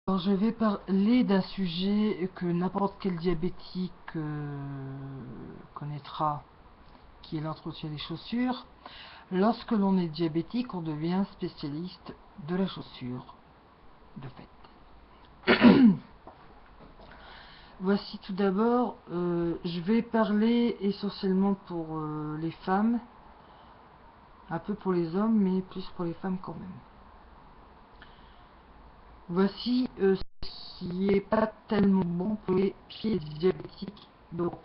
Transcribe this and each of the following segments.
Alors, je vais parler d'un sujet que n'importe quel diabétique connaîtra, qui est l'entretien des chaussures. Lorsque l'on est diabétique, on devient spécialiste de la chaussure, de fait. Voici tout d'abord, je vais parler essentiellement pour les femmes, un peu pour les hommes, mais plus pour les femmes quand même. Voici ce qui est pas tellement bon pour les pieds diabétiques, donc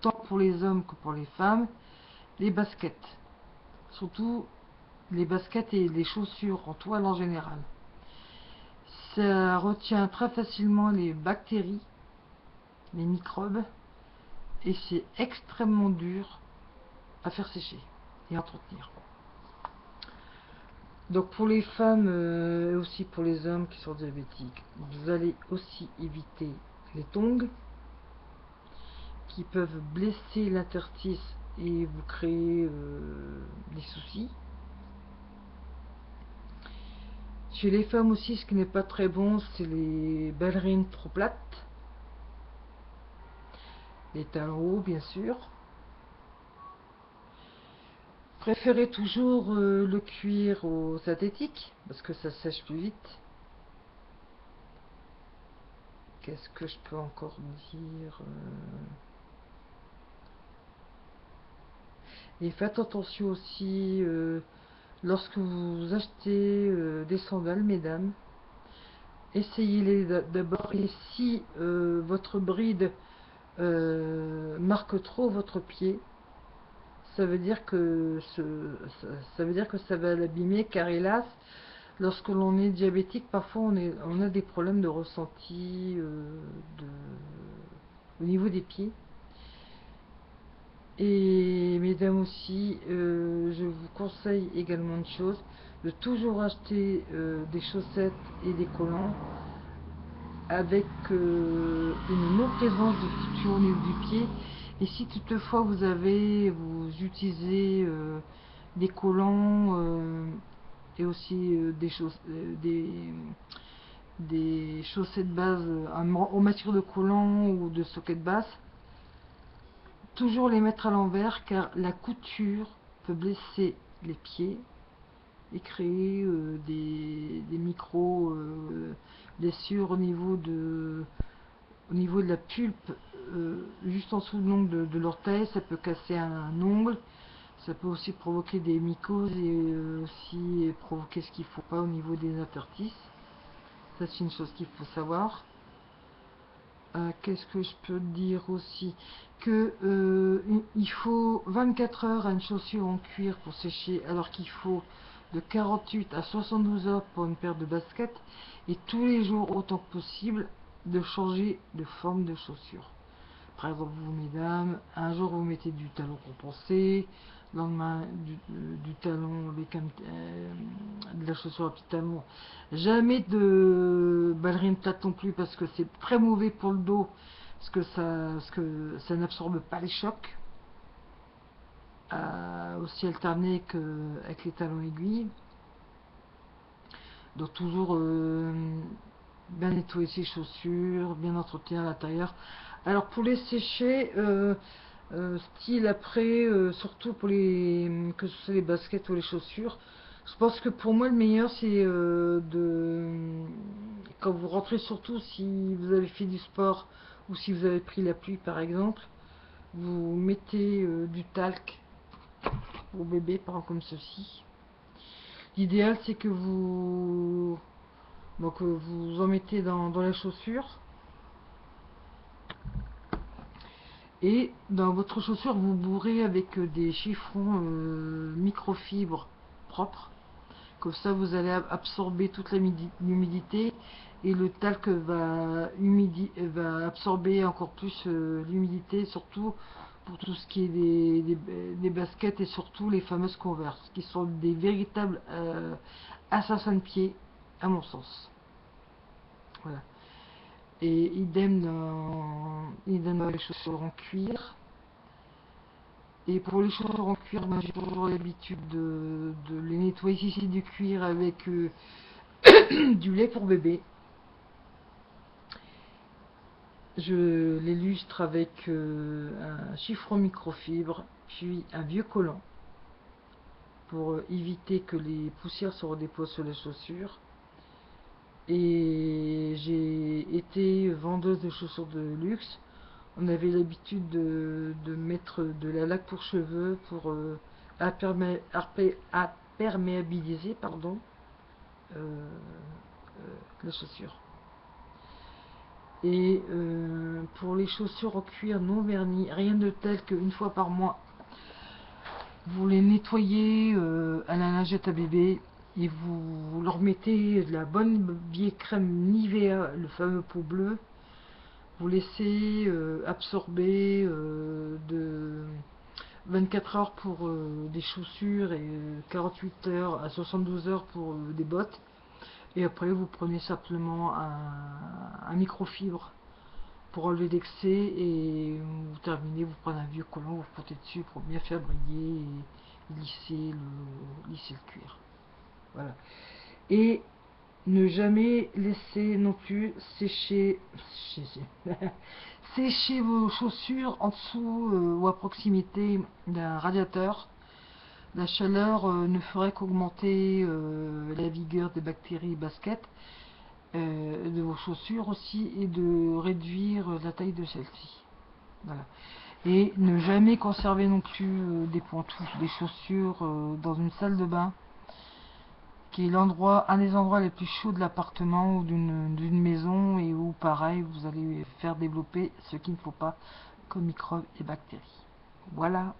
tant pour les hommes que pour les femmes, les baskets. Surtout les baskets et les chaussures en toile en général. Ça retient très facilement les bactéries, les microbes, et c'est extrêmement dur à faire sécher et entretenir. Donc pour les femmes et aussi pour les hommes qui sont diabétiques, vous allez aussi éviter les tongs qui peuvent blesser l'interstice et vous créer des soucis. Chez les femmes aussi, ce qui n'est pas très bon, c'est les ballerines trop plates, les talons hauts bien sûr. Préférez toujours le cuir au synthétique parce que ça sèche plus vite. Qu'est-ce que je peux encore dire Et faites attention aussi lorsque vous achetez des sandales, mesdames. Essayez-les d'abord et si votre bride marque trop votre pied, ça veut dire que ça va l'abîmer, car hélas, lorsque l'on est diabétique, parfois on a des problèmes de ressenti au niveau des pieds. Et mesdames aussi, je vous conseille également une chose, de toujours acheter des chaussettes et des collants avec une non-présence de couture au niveau du pied. Et si toutefois vous utilisez des collants et aussi des chaussettes de base en matière de collant ou de socket basse, toujours les mettre à l'envers car la couture peut blesser les pieds et créer des micro blessures au niveau de la pulpe, juste en dessous de l'ongle de l'orteil. Ça peut casser un ongle, ça peut aussi provoquer des mycoses et aussi provoquer ce qu'il ne faut pas au niveau des interstices. Ça, c'est une chose qu'il faut savoir. Qu'est-ce que je peux dire aussi? Que il faut 24 heures à une chaussure en cuir pour sécher, alors qu'il faut de 48 à 72 heures pour une paire de baskets, et tous les jours autant que possible de changer de forme de chaussure. Par exemple, vous mesdames, un jour vous mettez du talon compensé, le lendemain du talon avec de la chaussure à petit talon. Jamais de ballerine plate non plus parce que c'est très mauvais pour le dos, parce que ça n'absorbe pas les chocs. Aussi alterné avec les talons aiguilles. Donc toujours bien nettoyer ses chaussures, bien entretenir l'intérieur. Alors pour les sécher, style après, surtout pour que ce soit les baskets ou les chaussures, je pense que pour moi le meilleur c'est quand vous rentrez, surtout si vous avez fait du sport ou si vous avez pris la pluie par exemple, vous mettez du talc au bébé par exemple comme ceci. L'idéal c'est que vous en mettez dans la chaussure. Et dans votre chaussure, vous bourrez avec des chiffons microfibres propres. Comme ça, vous allez absorber toute l'humidité et le talc va absorber encore plus l'humidité, surtout pour tout ce qui est des baskets et surtout les fameuses Converse, qui sont des véritables assassins de pieds, à mon sens. Voilà. Et idem dans les chaussures en cuir. Et pour les chaussures en cuir, ben, j'ai toujours l'habitude de les nettoyer ici du cuir avec du lait pour bébé. Je l'illustre avec un chiffon microfibre, puis un vieux collant pour éviter que les poussières se redéposent sur les chaussures. Et j'ai été vendeuse de chaussures de luxe. On avait l'habitude de mettre de la laque pour cheveux pour imperméabiliser les chaussures. Et pour les chaussures en cuir non vernies, rien de tel qu'une fois par mois, vous les nettoyez à la lingette à bébé et vous leur mettez de la bonne vieille crème Nivea, le fameux pot bleu. Vous laissez absorber de 24 heures pour des chaussures et 48 heures à 72 heures pour des bottes. Et après, vous prenez simplement un microfibre pour enlever l'excès et vous terminez, vous prenez un vieux collant, vous portez dessus pour bien faire briller et lisser le cuir. Voilà. Et ne jamais laisser non plus sécher sécher vos chaussures en dessous ou à proximité d'un radiateur. La chaleur ne ferait qu'augmenter la vigueur des bactéries basket de vos chaussures aussi et de réduire la taille de celles-ci. Voilà. Et ne jamais conserver non plus des pantoufles, des chaussures dans une salle de bain, qui est un des endroits les plus chauds de l'appartement ou d'une maison, et où pareil vous allez faire développer ce qu'il ne faut pas comme microbes et bactéries. Voilà.